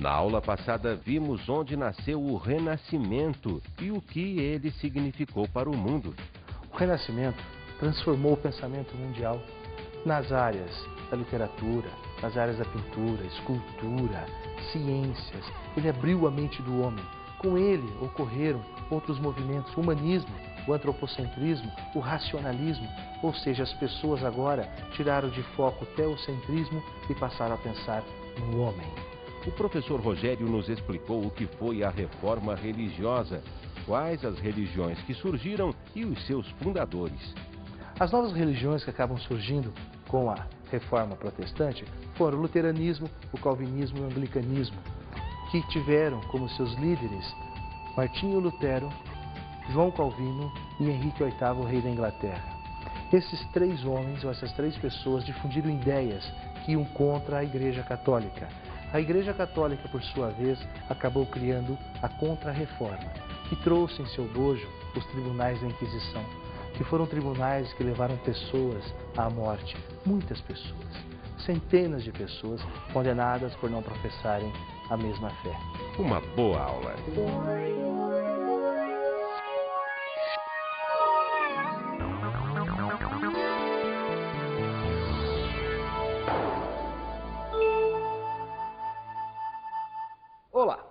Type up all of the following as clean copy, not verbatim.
Na aula passada vimos onde nasceu o Renascimento e o que ele significou para o mundo. O Renascimento transformou o pensamento mundial nas áreas da literatura, nas áreas da pintura, escultura, ciências. Ele abriu a mente do homem. Com ele ocorreram outros movimentos, o humanismo, o antropocentrismo, o racionalismo, ou seja, as pessoas agora tiraram de foco o teocentrismo e passaram a pensar no homem. O professor Rogério nos explicou o que foi a reforma religiosa, quais as religiões que surgiram e os seus fundadores. As novas religiões que acabam surgindo com a reforma protestante foram o luteranismo, o calvinismo e o anglicanismo, que tiveram como seus líderes Martinho Lutero, João Calvino e Henrique VIII, rei da Inglaterra. Esses três homens, ou essas três pessoas, difundiram ideias que iam contra a Igreja Católica. A Igreja Católica, por sua vez, acabou criando a Contra-Reforma, que trouxe em seu bojo os tribunais da Inquisição, que foram tribunais que levaram pessoas à morte, muitas pessoas, centenas de pessoas condenadas por não professarem a mesma fé. Uma boa aula. Olá!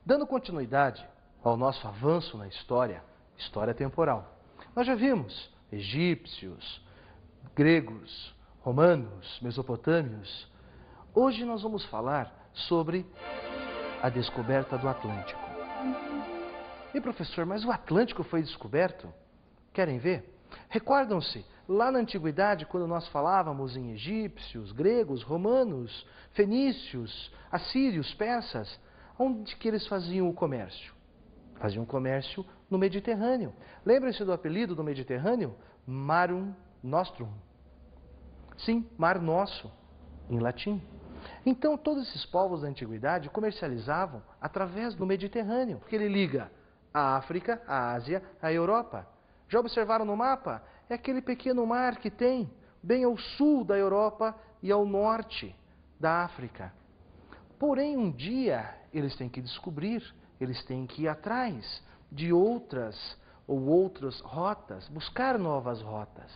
Dando continuidade ao nosso avanço na história temporal. Nós já vimos egípcios, gregos, romanos, mesopotâmios. Hoje nós vamos falar sobre a descoberta do Atlântico. E professor, mas o Atlântico foi descoberto? Querem ver? Recordam-se, lá na antiguidade, quando nós falávamos em egípcios, gregos, romanos, fenícios, assírios, persas, onde que eles faziam o comércio? Faziam comércio no Mediterrâneo. Lembram-se do apelido do Mediterrâneo? Marum Nostrum. Sim, Mar Nosso, em latim. Então, todos esses povos da antiguidade comercializavam através do Mediterrâneo, porque ele liga a África, a Ásia, a Europa. Já observaram no mapa? É aquele pequeno mar que tem bem ao sul da Europa e ao norte da África. Porém, um dia, eles têm que descobrir, eles têm que ir atrás de outras rotas, buscar novas rotas.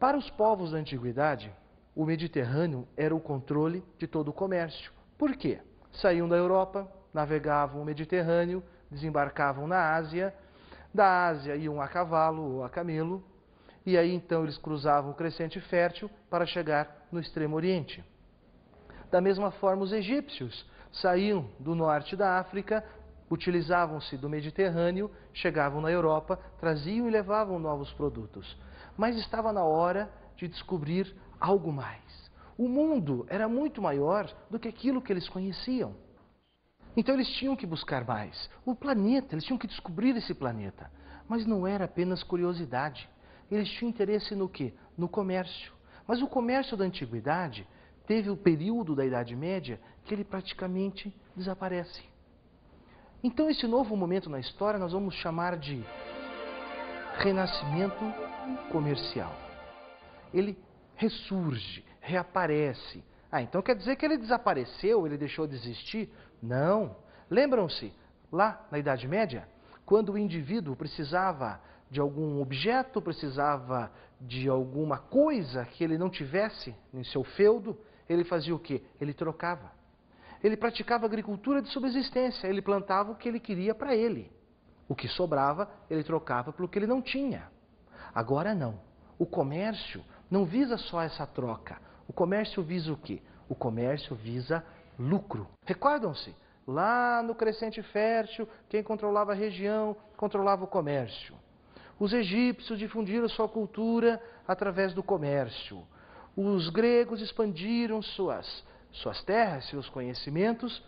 Para os povos da antiguidade, o Mediterrâneo era o controle de todo o comércio. Por quê? Saíam da Europa, navegavam o Mediterrâneo, desembarcavam na Ásia, da Ásia iam a cavalo ou a camelo, e aí então eles cruzavam o crescente fértil para chegar no Extremo Oriente. Da mesma forma, os egípcios saíam do norte da África, utilizavam-se do Mediterrâneo, chegavam na Europa, traziam e levavam novos produtos. Mas estava na hora de descobrir algo mais. O mundo era muito maior do que aquilo que eles conheciam. Então eles tinham que buscar mais. O planeta, eles tinham que descobrir esse planeta. Mas não era apenas curiosidade. Eles tinham interesse no quê? No comércio. Mas o comércio da antiguidade teve o período da Idade Média que ele praticamente desaparece. Então esse novo momento na história nós vamos chamar de Renascimento Comercial. Ele ressurge, reaparece. Então quer dizer que ele desapareceu, ele deixou de existir? Não. Lembram-se, lá na Idade Média, quando o indivíduo precisava de algum objeto, precisava de alguma coisa que ele não tivesse em seu feudo, ele fazia o quê? Ele trocava. Ele praticava agricultura de subsistência, ele plantava o que ele queria para ele. O que sobrava, ele trocava pelo que ele não tinha. Agora não. O comércio não visa só essa troca. O comércio visa o quê? O comércio visa lucro. Recordam-se? Lá no crescente fértil, quem controlava a região, controlava o comércio. Os egípcios difundiram sua cultura através do comércio. Os gregos expandiram suas terras, seus conhecimentos,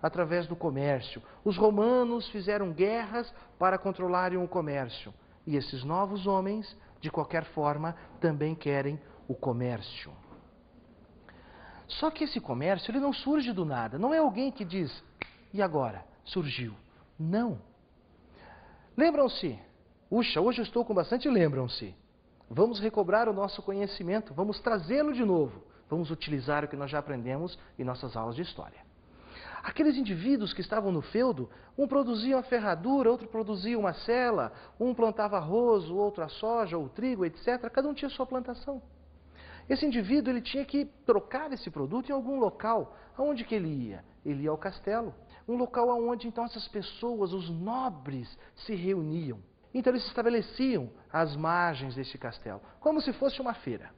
através do comércio. Os romanos fizeram guerras para controlarem o comércio. E esses novos homens, de qualquer forma, também querem o comércio. Só que esse comércio ele não surge do nada. Não é alguém que diz, e agora? Surgiu. Não. Lembram-se? Puxa, hoje eu estou com bastante lembram-se. Vamos recobrar o nosso conhecimento, vamos trazê-lo de novo. Vamos utilizar o que nós já aprendemos em nossas aulas de história. Aqueles indivíduos que estavam no feudo, um produzia uma ferradura, outro produzia uma sela, um plantava arroz, o outro a soja, ou o trigo, etc. Cada um tinha sua plantação. Esse indivíduo ele tinha que trocar esse produto em algum local. Aonde que ele ia? Ele ia ao castelo. Um local onde então essas pessoas, os nobres, se reuniam. Então eles se estabeleciam às margens deste castelo, como se fosse uma feira.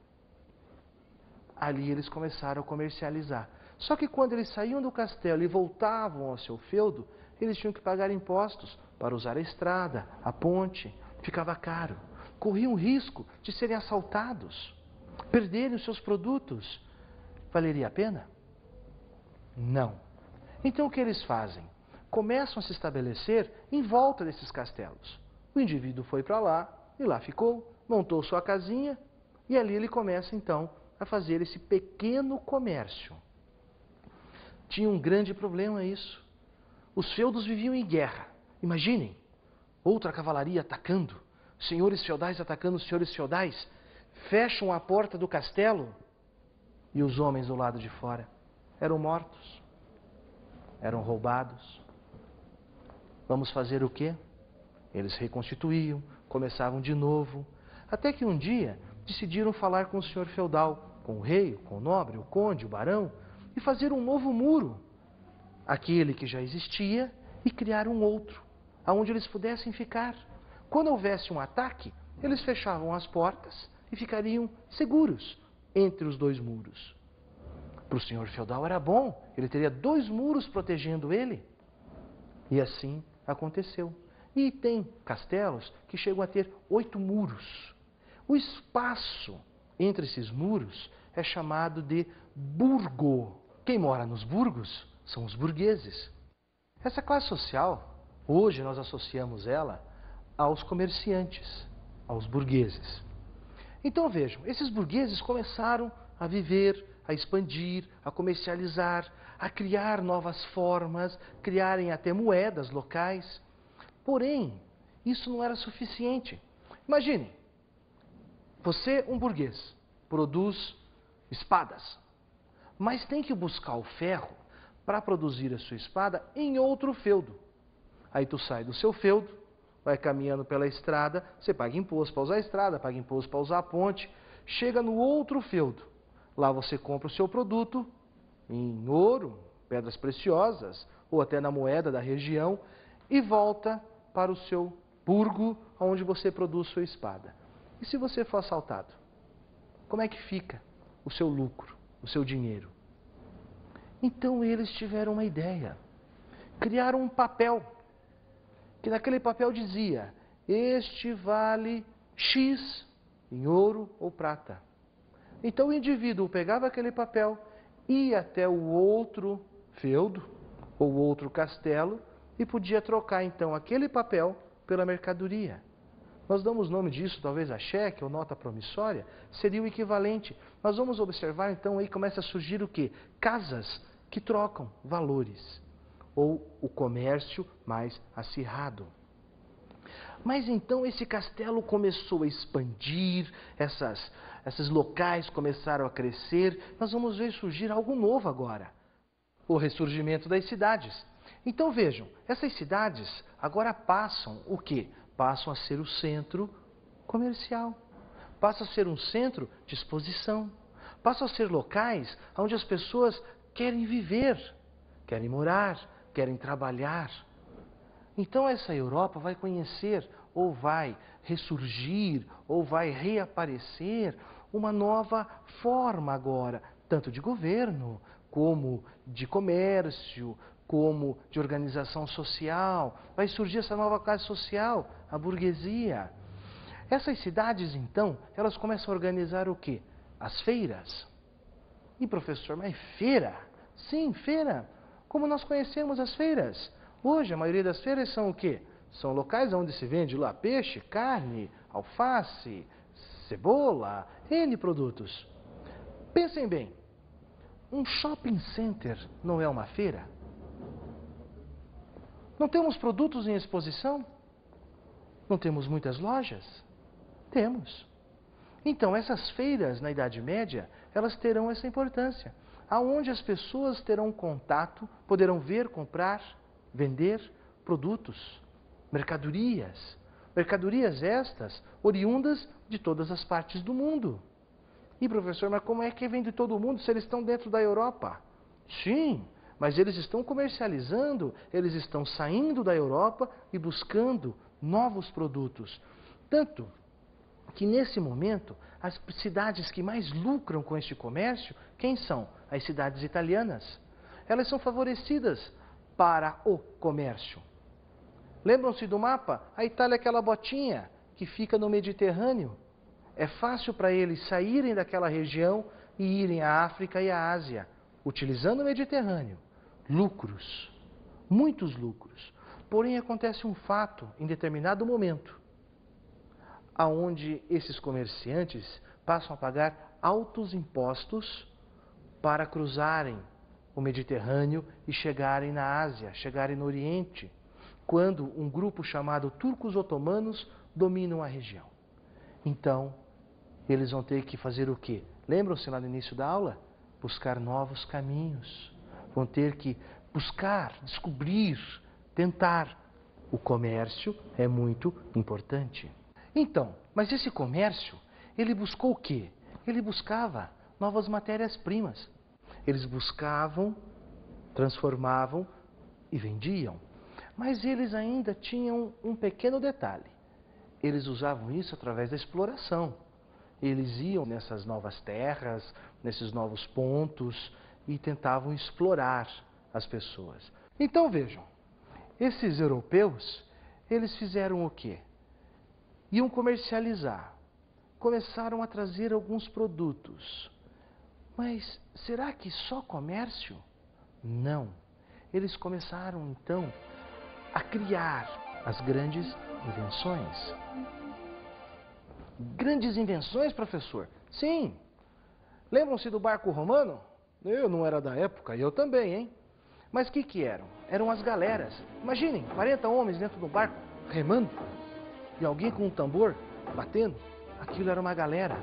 Ali eles começaram a comercializar. Só que quando eles saíam do castelo e voltavam ao seu feudo, eles tinham que pagar impostos para usar a estrada, a ponte. Ficava caro. Corriam risco de serem assaltados, perderem os seus produtos. Valeria a pena? Não. Então o que eles fazem? Começam a se estabelecer em volta desses castelos. O indivíduo foi para lá e lá ficou, montou sua casinha e ali ele começa então a fazer esse pequeno comércio. Tinha um grande problema isso. Os feudos viviam em guerra. Imaginem, outra cavalaria atacando, senhores feudais atacando os senhores feudais, fecham a porta do castelo e os homens do lado de fora eram mortos, eram roubados. Vamos fazer o quê? Eles reconstituíam, começavam de novo, até que um dia decidiram falar com o senhor feudal, com o rei, com o nobre, o conde, o barão, e fazer um novo muro, aquele que já existia, e criar um outro, aonde eles pudessem ficar. Quando houvesse um ataque, eles fechavam as portas e ficariam seguros entre os dois muros. Para o senhor feudal era bom, ele teria 2 muros protegendo ele. E assim aconteceu. E tem castelos que chegam a ter 8 muros. O espaço entre esses muros é chamado de burgo. Quem mora nos burgos são os burgueses. Essa classe social, hoje nós associamos ela aos comerciantes, aos burgueses. Então vejam, esses burgueses começaram a viver, a expandir, a comercializar, a criar novas formas, criarem até moedas locais. Porém, isso não era suficiente. Imagine, você, um burguês, produz espadas, mas tem que buscar o ferro para produzir a sua espada em outro feudo. Aí tu sai do seu feudo, vai caminhando pela estrada, você paga imposto para usar a estrada, paga imposto para usar a ponte, chega no outro feudo. Lá você compra o seu produto em ouro, pedras preciosas, ou até na moeda da região, e volta para o seu burgo, onde você produz sua espada. E se você for assaltado? Como é que fica o seu lucro, o seu dinheiro? Então eles tiveram uma ideia. Criaram um papel, que naquele papel dizia: este vale X em ouro ou prata. Então o indivíduo pegava aquele papel, ia até o outro feudo ou outro castelo e podia trocar então aquele papel pela mercadoria. Nós damos nome disso, talvez a cheque ou nota promissória, seria o equivalente. Nós vamos observar então aí começa a surgir o quê? Casas que trocam valores, ou o comércio mais acirrado. Mas então esse castelo começou a expandir, esses locais começaram a crescer. Nós vamos ver surgir algo novo agora, o ressurgimento das cidades. Então vejam, essas cidades agora passam o quê? Passam a ser o centro comercial, passam a ser um centro de exposição, passam a ser locais onde as pessoas querem viver, querem morar, querem trabalhar. Então essa Europa vai conhecer, ou vai ressurgir, ou vai reaparecer uma nova forma agora, tanto de governo, como de comércio, como de organização social. Vai surgir essa nova classe social, a burguesia. Essas cidades, então, elas começam a organizar o quê? As feiras. E professor, mas feira? Sim, feira. Como nós conhecemos as feiras? Hoje, a maioria das feiras são o quê? São locais onde se vende lá peixe, carne, alface, cebola, N produtos. Pensem bem, um shopping center não é uma feira? Não temos produtos em exposição? Não temos muitas lojas? Temos. Então, essas feiras na Idade Média, elas terão essa importância. aonde as pessoas terão contato, poderão ver, comprar, vender produtos, mercadorias. Mercadorias estas oriundas de todas as partes do mundo. E professor, mas como é que vem de todo mundo se eles estão dentro da Europa? Sim, mas eles estão comercializando, eles estão saindo da Europa e buscando novos produtos. Tanto que nesse momento, as cidades que mais lucram com este comércio, quem são? As cidades italianas. Elas são favorecidas para o comércio. Lembram-se do mapa? A Itália é aquela botinha que fica no Mediterrâneo. É fácil para eles saírem daquela região e irem à África e à Ásia, utilizando o Mediterrâneo. Lucros, muitos lucros. Porém, acontece um fato em determinado momento, aonde esses comerciantes passam a pagar altos impostos para cruzarem o Mediterrâneo e chegarem na Ásia, chegarem no Oriente, quando um grupo chamado turcos otomanos dominam a região. Então, eles vão ter que fazer o quê? Lembram-se lá no início da aula? Buscar novos caminhos. Vão ter que buscar, descobrir, tentar. O comércio é muito importante. Então, mas esse comércio, ele buscou o quê? Ele buscava novas matérias-primas. Eles buscavam, transformavam e vendiam. Mas eles ainda tinham um pequeno detalhe. Eles usavam isso através da exploração. Eles iam nessas novas terras, nesses novos pontos e tentavam explorar as pessoas. Então vejam, esses europeus, eles fizeram o quê? Iam comercializar, começaram a trazer alguns produtos. Mas será que só comércio? Não. Eles começaram então a criar as grandes invenções. Grandes invenções, professor? Sim. Lembram-se do barco romano? Eu não era da época, eu também, hein? Mas o que eram? Eram as galeras. Imaginem, 40 homens dentro do barco, remando. E alguém com um tambor, batendo. Aquilo era uma galera.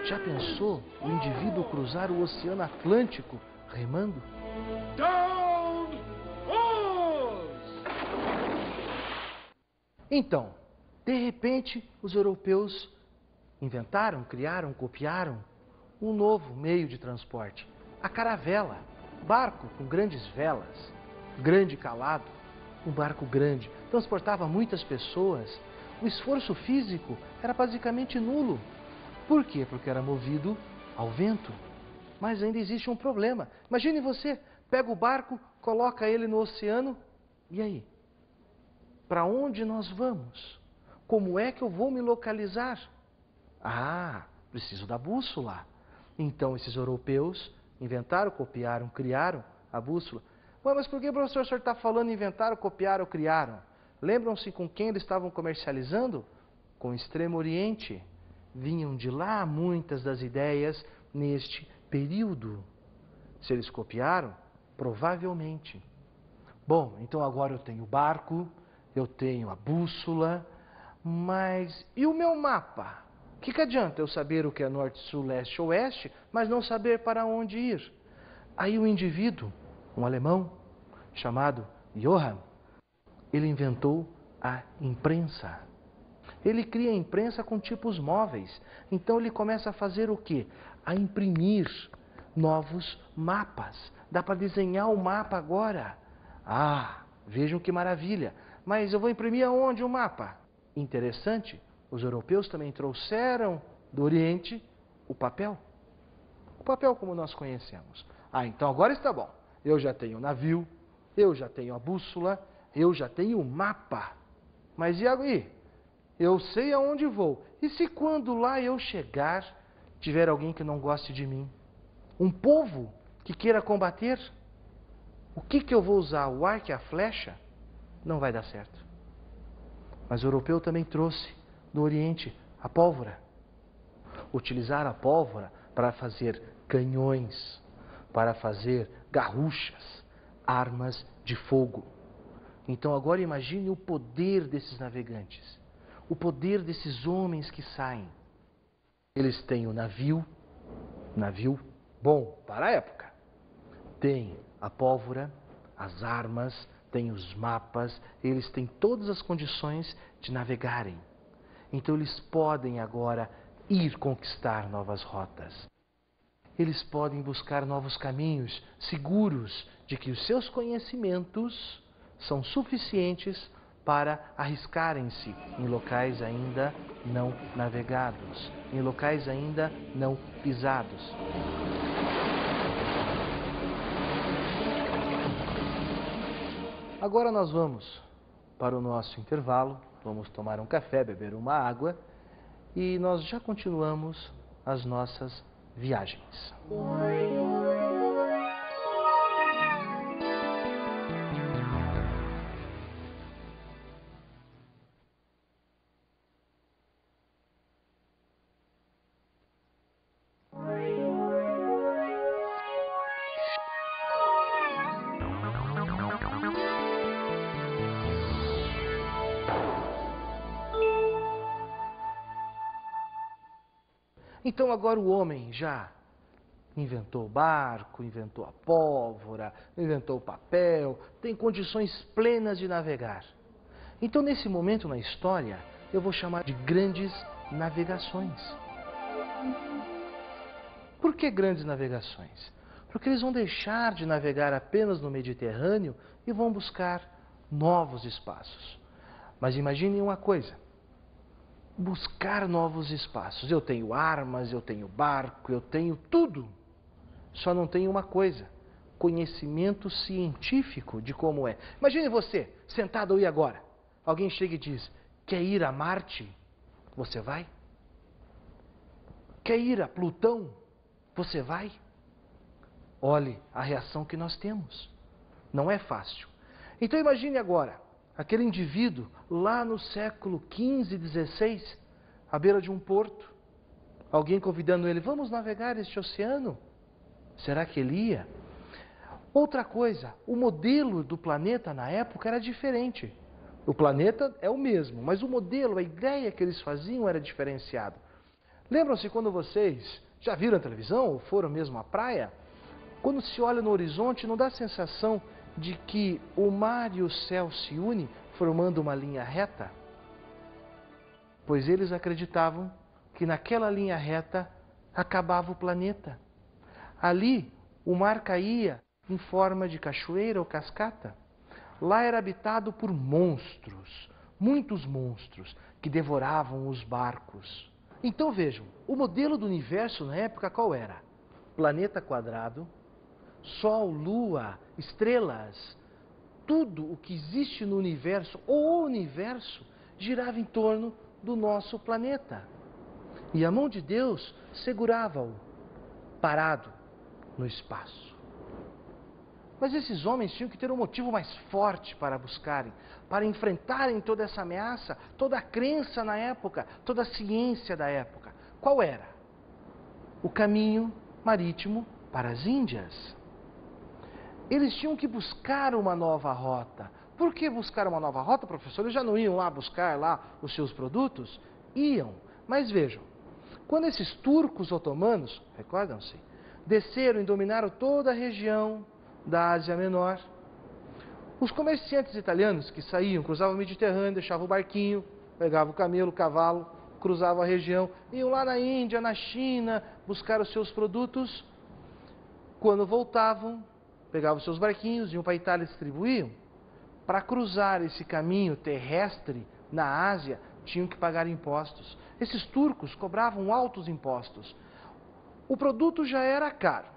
Já pensou o indivíduo cruzar o Oceano Atlântico, remando? Down oars! Então, de repente, os europeus inventaram, criaram, copiaram um novo meio de transporte. A caravela, barco com grandes velas, grande calado, um barco grande, transportava muitas pessoas. O esforço físico era basicamente nulo. Por quê? Porque era movido ao vento. Mas ainda existe um problema. Imagine você, pega o barco, coloca ele no oceano, e aí? Para onde nós vamos? Como é que eu vou me localizar? Ah, preciso da bússola. Então esses europeus inventaram, copiaram, criaram a bússola. Ué, mas por que, professor, o senhor está falando inventaram, copiaram, criaram? Lembram-se com quem eles estavam comercializando? Com o Extremo Oriente. Vinham de lá muitas das ideias neste período. Se eles copiaram, provavelmente. Bom, então agora eu tenho o barco, eu tenho a bússola, mas e o meu mapa? O que adianta eu saber o que é norte, sul, leste, oeste, mas não saber para onde ir? Aí o indivíduo, um alemão, chamado Johann, ele inventou a imprensa. Ele cria a imprensa com tipos móveis. Então ele começa a fazer o quê? A imprimir novos mapas. Dá para desenhar o mapa agora. Ah, vejam que maravilha. Mas eu vou imprimir aonde o mapa? Interessante, os europeus também trouxeram do Oriente o papel. O papel como nós conhecemos. Ah, então agora está bom. Eu já tenho o navio, eu já tenho a bússola, eu já tenho o mapa. Mas e aí? Eu sei aonde vou. E se quando lá eu chegar, tiver alguém que não goste de mim? Um povo que queira combater? O que eu vou usar? O arco e a flecha? Não vai dar certo. Mas o europeu também trouxe do Oriente a pólvora. Utilizar a pólvora para fazer canhões, para fazer garruchas, armas de fogo. Então agora imagine o poder desses navegantes, o poder desses homens que saem. Eles têm o navio bom para a época, Tem a pólvora, as armas, tem os mapas, eles têm todas as condições de navegarem. Então eles podem agora ir conquistar novas rotas. Eles podem buscar novos caminhos seguros de que os seus conhecimentos são suficientes para arriscarem-se em locais ainda não navegados, em locais ainda não pisados. Agora nós vamos para o nosso intervalo, vamos tomar um café, beber uma água e nós já continuamos as nossas viagens. Então agora o homem já inventou o barco, inventou a pólvora, inventou o papel, tem condições plenas de navegar. Então nesse momento na história eu vou chamar de grandes navegações. Por que grandes navegações? Porque eles vão deixar de navegar apenas no Mediterrâneo e vão buscar novos espaços. Mas imaginem uma coisa. Buscar novos espaços. Eu tenho armas, eu tenho barco, eu tenho tudo. Só não tenho uma coisa: conhecimento científico de como é. Imagine você, sentado aí agora. Alguém chega e diz: quer ir a Marte? Você vai? Quer ir a Plutão? Você vai? Olhe a reação que nós temos. Não é fácil. Então imagine agora aquele indivíduo lá no século XV, XVI, à beira de um porto, alguém convidando ele: vamos navegar este oceano? Será que ele ia? Outra coisa, o modelo do planeta na época era diferente. O planeta é o mesmo, mas o modelo, a ideia que eles faziam era diferenciado. Lembram-se quando vocês já viram a televisão ou foram mesmo à praia? Quando se olha no horizonte, não dá a sensação de que o mar e o céu se unem, formando uma linha reta? Pois eles acreditavam que naquela linha reta acabava o planeta. Ali, o mar caía em forma de cachoeira ou cascata. Lá era habitado por monstros, muitos monstros, que devoravam os barcos. Então vejam, o modelo do universo na época qual era? Planeta quadrado, Sol, Lua, estrelas, tudo o que existe no universo, ou o universo, girava em torno do nosso planeta. E a mão de Deus segurava-o, parado no espaço. Mas esses homens tinham que ter um motivo mais forte para buscarem, para enfrentarem toda essa ameaça, toda a crença na época, toda a ciência da época. Qual era? O caminho marítimo para as Índias. Eles tinham que buscar uma nova rota. Por que buscar uma nova rota, professor? Eles já não iam lá buscar lá os seus produtos? Iam. Mas vejam, quando esses turcos otomanos, recordam-se, desceram e dominaram toda a região da Ásia Menor, os comerciantes italianos que saíam, cruzavam o Mediterrâneo, deixavam o barquinho, pegavam o camelo, o cavalo, cruzavam a região, iam lá na Índia, na China, buscar os seus produtos. Quando voltavam, pegavam os seus barquinhos, iam para a Itália e distribuíam. Para cruzar esse caminho terrestre na Ásia, tinham que pagar impostos. Esses turcos cobravam altos impostos. O produto já era caro.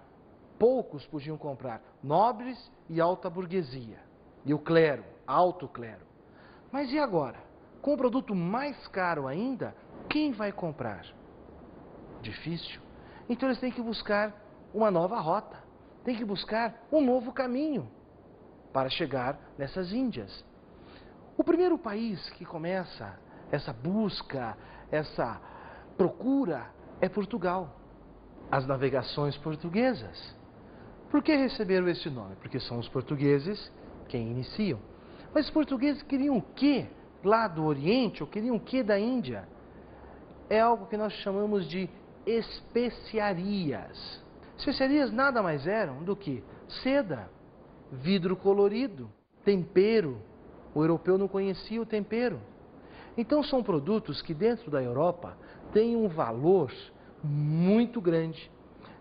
Poucos podiam comprar, nobres e alta burguesia. E o clero, alto clero. Mas e agora? Com o produto mais caro ainda, quem vai comprar? Difícil. Então eles têm que buscar uma nova rota. Têm que buscar um novo caminho para chegar nessas Índias. O primeiro país que começa essa busca, essa procura, é Portugal. As navegações portuguesas. Por que receberam esse nome? Porque são os portugueses quem iniciam. Mas os portugueses queriam o quê lá do Oriente, ou queriam o quê da Índia? É algo que nós chamamos de especiarias. Especiarias nada mais eram do que seda, vidro colorido, tempero. O europeu não conhecia o tempero. Então são produtos que dentro da Europa têm um valor muito grande.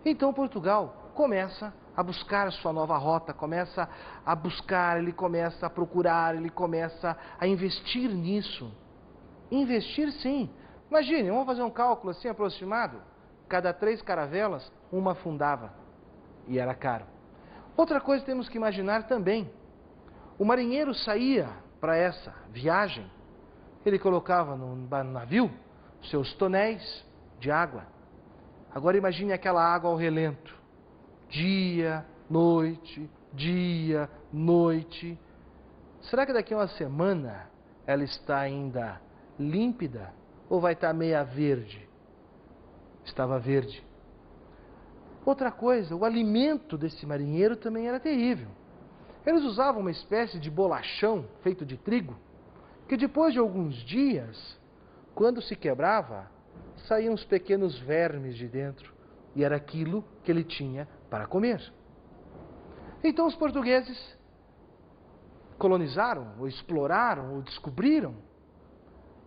Então Portugal começa a buscar sua nova rota, começa a buscar, ele começa a procurar, ele começa a investir nisso. Investir sim. Imagine, vamos fazer um cálculo assim aproximado. Cada 3 caravelas, uma afundava. E era caro. Outra coisa que temos que imaginar também. O marinheiro saía para essa viagem, ele colocava no navio seus tonéis de água. Agora imagine aquela água ao relento. Dia, noite, dia, noite. Será que daqui a uma semana ela está ainda límpida ou vai estar meia verde? Estava verde. Outra coisa, o alimento desse marinheiro também era terrível. Eles usavam uma espécie de bolachão feito de trigo, que depois de alguns dias, quando se quebrava, saíam uns pequenos vermes de dentro, e era aquilo que ele tinha para comer. Então os portugueses colonizaram, ou exploraram, ou descobriram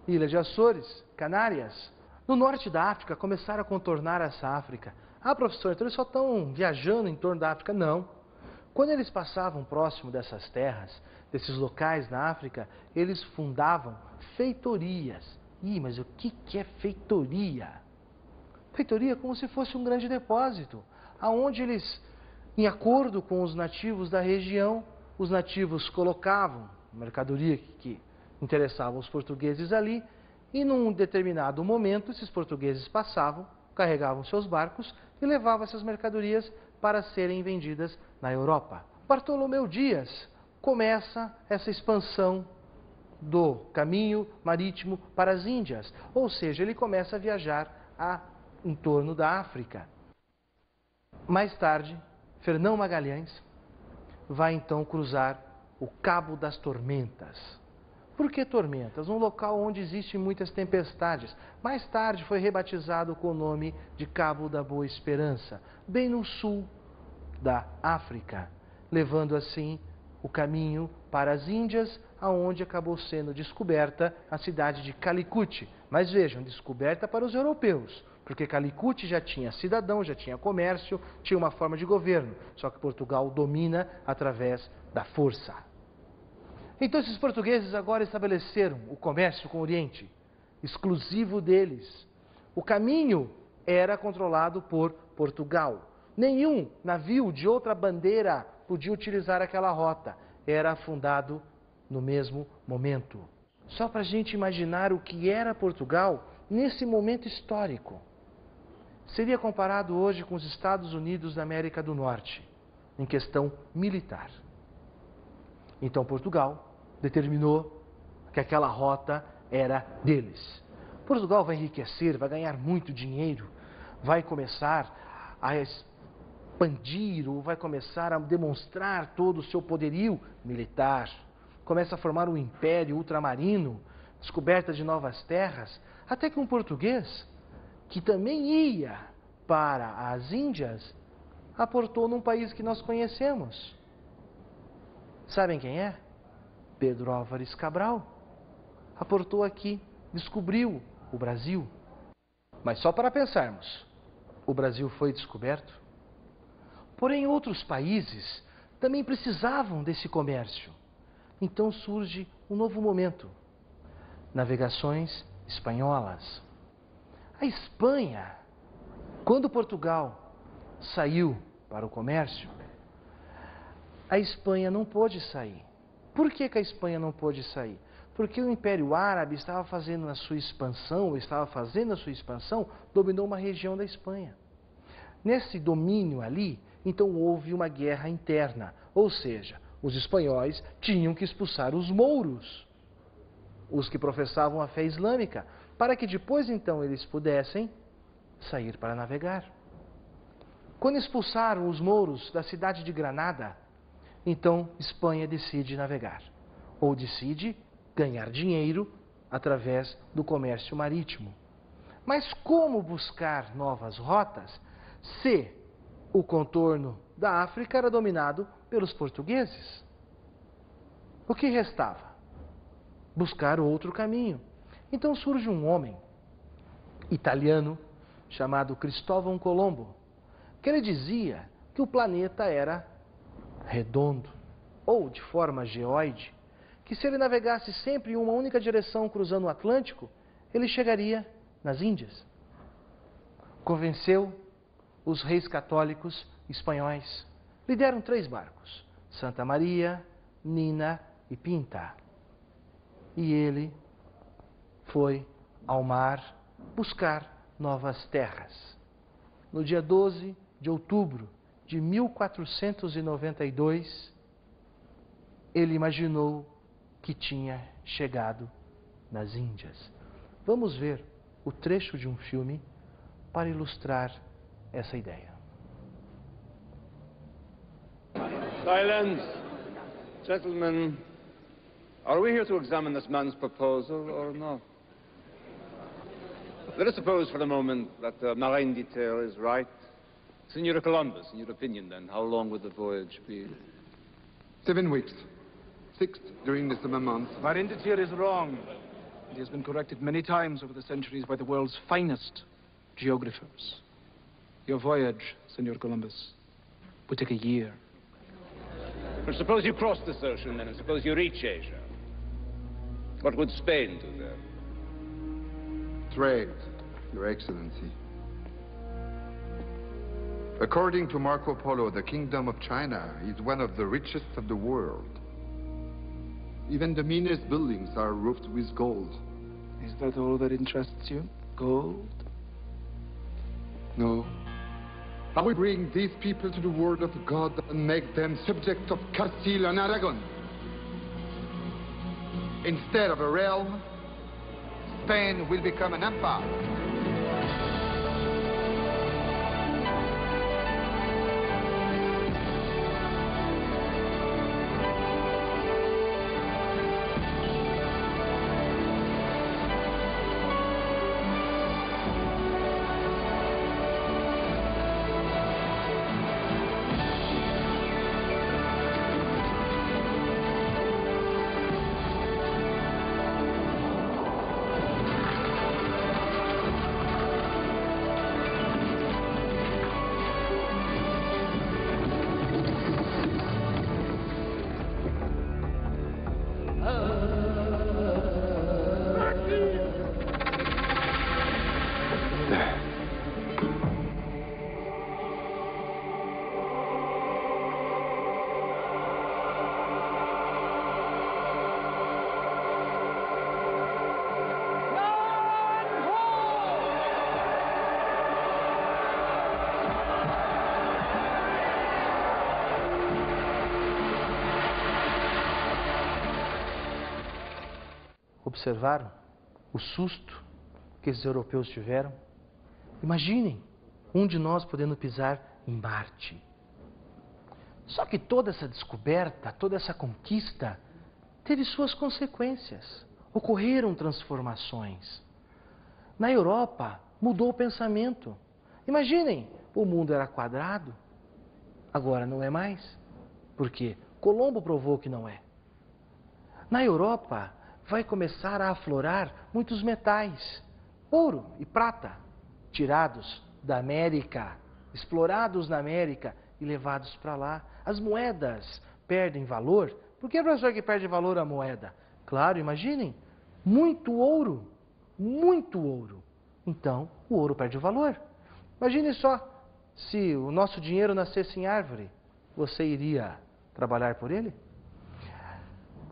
Ilha de Açores, Canárias. No norte da África, começaram a contornar essa África. Ah, professor, então eles só estão viajando em torno da África? Não. Quando eles passavam próximo dessas terras, desses locais na África, eles fundavam feitorias. Mas o que é feitoria? Feitoria é como se fosse um grande depósito, aonde eles, em acordo com os nativos da região, os nativos colocavam mercadoria que interessava aos portugueses ali, e num determinado momento esses portugueses passavam, carregavam seus barcos e levavam essas mercadorias para serem vendidas na Europa. Bartolomeu Dias começa essa expansão do caminho marítimo para as Índias, ou seja, ele começa a viajar em torno da África. Mais tarde, Fernão Magalhães vai então cruzar o Cabo das Tormentas. Por que tormentas? Um local onde existem muitas tempestades. Mais tarde foi rebatizado com o nome de Cabo da Boa Esperança, bem no sul da África, levando assim o caminho para as Índias, aonde acabou sendo descoberta a cidade de Calicut. Mas vejam, descoberta para os europeus, porque Calicut já tinha cidadão, já tinha comércio, tinha uma forma de governo, só que Portugal domina através da força. Então esses portugueses agora estabeleceram o comércio com o Oriente, exclusivo deles. O caminho era controlado por Portugal. Nenhum navio de outra bandeira podia utilizar aquela rota. Era afundado no mesmo momento. Só para a gente imaginar o que era Portugal nesse momento histórico. Seria comparado hoje com os Estados Unidos da América do Norte, em questão militar. Então Portugal determinou que aquela rota era deles. Portugal vai enriquecer, vai ganhar muito dinheiro, vai começar a expandir ou vai começar a demonstrar todo o seu poderio militar. Começa a formar um império ultramarino, descoberta de novas terras, até que um português, que também ia para as Índias, aportou num país que nós conhecemos. Sabem quem é? Pedro Álvares Cabral. Aportou aqui, descobriu o Brasil. Mas só para pensarmos, o Brasil foi descoberto. Porém, outros países também precisavam desse comércio. Então surge um novo momento. Navegações espanholas. A Espanha, quando Portugal saiu para o comércio, a Espanha não pôde sair. Por que a Espanha não pôde sair? Porque o Império Árabe estava fazendo a sua expansão, dominou uma região da Espanha. Nesse domínio ali, então houve uma guerra interna, ou seja, os espanhóis tinham que expulsar os mouros, os que professavam a fé islâmica, para que depois então eles pudessem sair para navegar. Quando expulsaram os mouros da cidade de Granada, então Espanha decide navegar, ou decide ganhar dinheiro através do comércio marítimo. Mas como buscar novas rotas se o contorno da África era dominado pelos portugueses. O que restava? Buscar outro caminho. Então surge um homem italiano chamado Cristóvão Colombo, que ele dizia que o planeta era redondo, ou de forma geóide, que se ele navegasse sempre em uma única direção cruzando o Atlântico, ele chegaria nas Índias. Convenceu os reis católicos espanhóis. Lhe deram 3 barcos, Santa Maria, Nina e Pinta. E ele foi ao mar buscar novas terras. No dia 12 de outubro de 1492, ele imaginou que tinha chegado nas Índias. Vamos ver o trecho de um filme para ilustrar essa ideia. Silence! Gentlemen, are we here to examine this man's proposal or not? Let us suppose for the moment that the marine detail is right. Senor Columbus, in your opinion then, how long would the voyage be? 7 weeks. 6 during the summer months. Marine detail is wrong. It has been corrected many times over the centuries by the world's finest geographers. Your voyage, Senor Columbus, would take a year. Well, suppose you cross this ocean then, and suppose you reach Asia. What would Spain do there? Trade, Your Excellency. According to Marco Polo, the Kingdom of China is one of the richest of the world. Even the meanest buildings are roofed with gold. Is that all that interests you? Gold? No. I will bring these people to the word of God and make them subjects of Castile and Aragon. Instead of a realm, Spain will become an empire. Observaram o susto que esses europeus tiveram? Imaginem um de nós podendo pisar em Marte. Só que toda essa descoberta, toda essa conquista teve suas consequências. Ocorreram transformações. Na Europa mudou o pensamento. Imaginem, o mundo era quadrado, agora não é mais. Por quê? Colombo provou que não é. Na Europa vai começar a aflorar muitos metais, ouro e prata, tirados da América, explorados na América e levados para lá. As moedas perdem valor. Por que, professor, que perde valor a moeda? Claro, imaginem, muito ouro, muito ouro. Então, o ouro perde o valor. Imagine só, se o nosso dinheiro nascesse em árvore, você iria trabalhar por ele?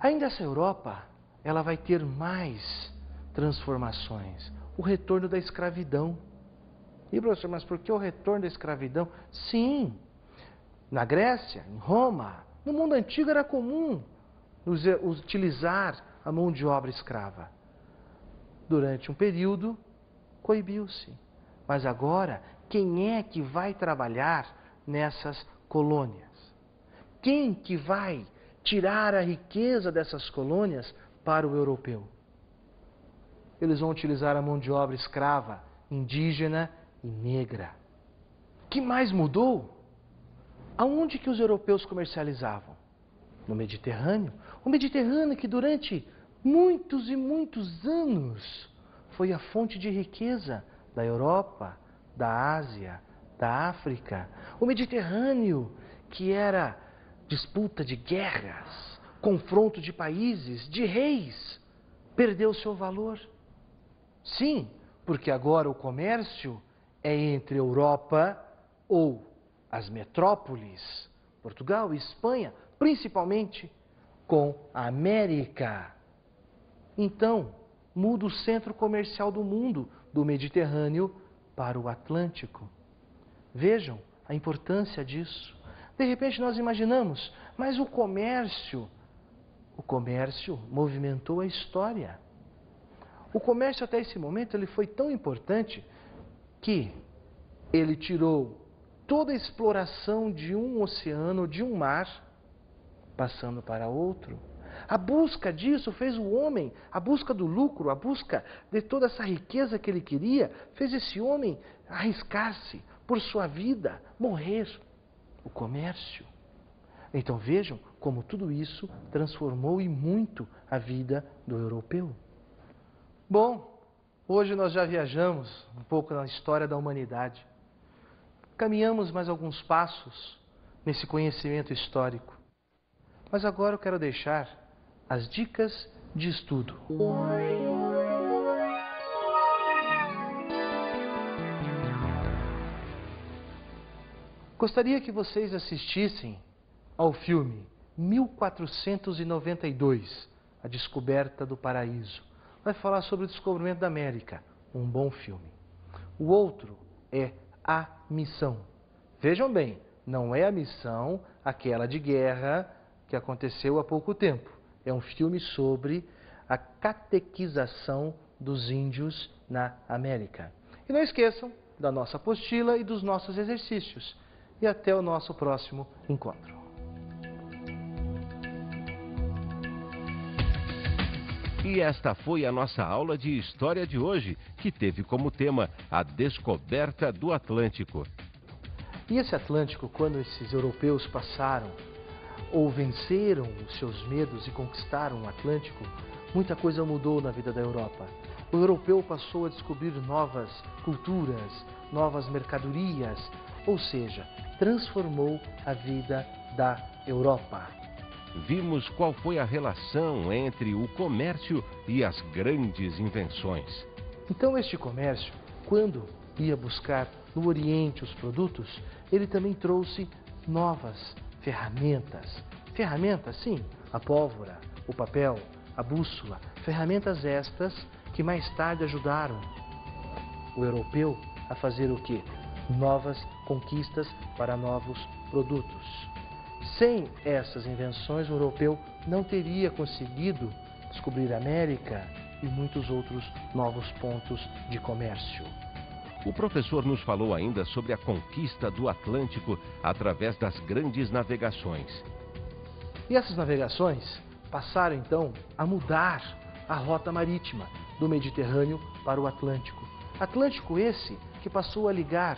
Ainda essa Europa, ela vai ter mais transformações. O retorno da escravidão. E, professor, mas por que o retorno da escravidão? Sim, na Grécia, em Roma, no mundo antigo era comum utilizar a mão de obra escrava. Durante um período, coibiu-se. Mas agora, quem é que vai trabalhar nessas colônias? Quem que vai tirar a riqueza dessas colônias para o europeu? Eles vão utilizar a mão de obra escrava, indígena e negra. O que mais mudou? Aonde que os europeus comercializavam? No Mediterrâneo. O Mediterrâneo que durante muitos e muitos anos foi a fonte de riqueza da Europa, da Ásia, da África. O Mediterrâneo que era disputa de guerras, confronto de países, de reis, perdeu seu valor. Sim, porque agora o comércio é entre Europa ou as metrópoles, Portugal e Espanha, principalmente com a América. Então, muda o centro comercial do mundo, do Mediterrâneo para o Atlântico. Vejam a importância disso. De repente nós imaginamos, mas o comércio movimentou a história. O comércio até esse momento ele foi tão importante que ele tirou toda a exploração de um oceano, de um mar, passando para outro. A busca disso fez o homem, a busca do lucro, a busca de toda essa riqueza que ele queria, fez esse homem arriscar-se por sua vida, morrer. O comércio. Então vejam como tudo isso transformou e muito a vida do europeu. Bom, hoje nós já viajamos um pouco na história da humanidade. Caminhamos mais alguns passos nesse conhecimento histórico. Mas agora eu quero deixar as dicas de estudo. Gostaria que vocês assistissem ao filme 1492, A Descoberta do Paraíso. Vai falar sobre o descobrimento da América, um bom filme. O outro é A Missão. Vejam bem, não é a missão aquela de guerra que aconteceu há pouco tempo. É um filme sobre a catequização dos índios na América. E não esqueçam da nossa apostila e dos nossos exercícios. E até o nosso próximo encontro. E esta foi a nossa aula de história de hoje, que teve como tema a descoberta do Atlântico. E esse Atlântico, quando esses europeus passaram ou venceram os seus medos e conquistaram o Atlântico, muita coisa mudou na vida da Europa. O europeu passou a descobrir novas culturas, novas mercadorias, ou seja, transformou a vida da Europa. Vimos qual foi a relação entre o comércio e as grandes invenções. Então este comércio, quando ia buscar no Oriente os produtos, ele também trouxe novas ferramentas. Ferramentas, sim, a pólvora, o papel, a bússola, ferramentas estas que mais tarde ajudaram o europeu a fazer o quê? Novas conquistas para novos produtos. Sem essas invenções, o europeu não teria conseguido descobrir a América e muitos outros novos pontos de comércio. O professor nos falou ainda sobre a conquista do Atlântico através das grandes navegações. E essas navegações passaram então a mudar a rota marítima do Mediterrâneo para o Atlântico. Atlântico esse que passou a ligar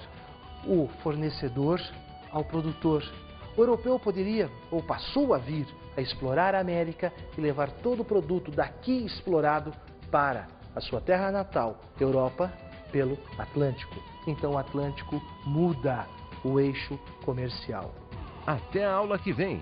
o fornecedor ao produtor. O europeu poderia, ou passou a vir, a explorar a América e levar todo o produto daqui explorado para a sua terra natal, Europa, pelo Atlântico. Então o Atlântico muda o eixo comercial. Até a aula que vem!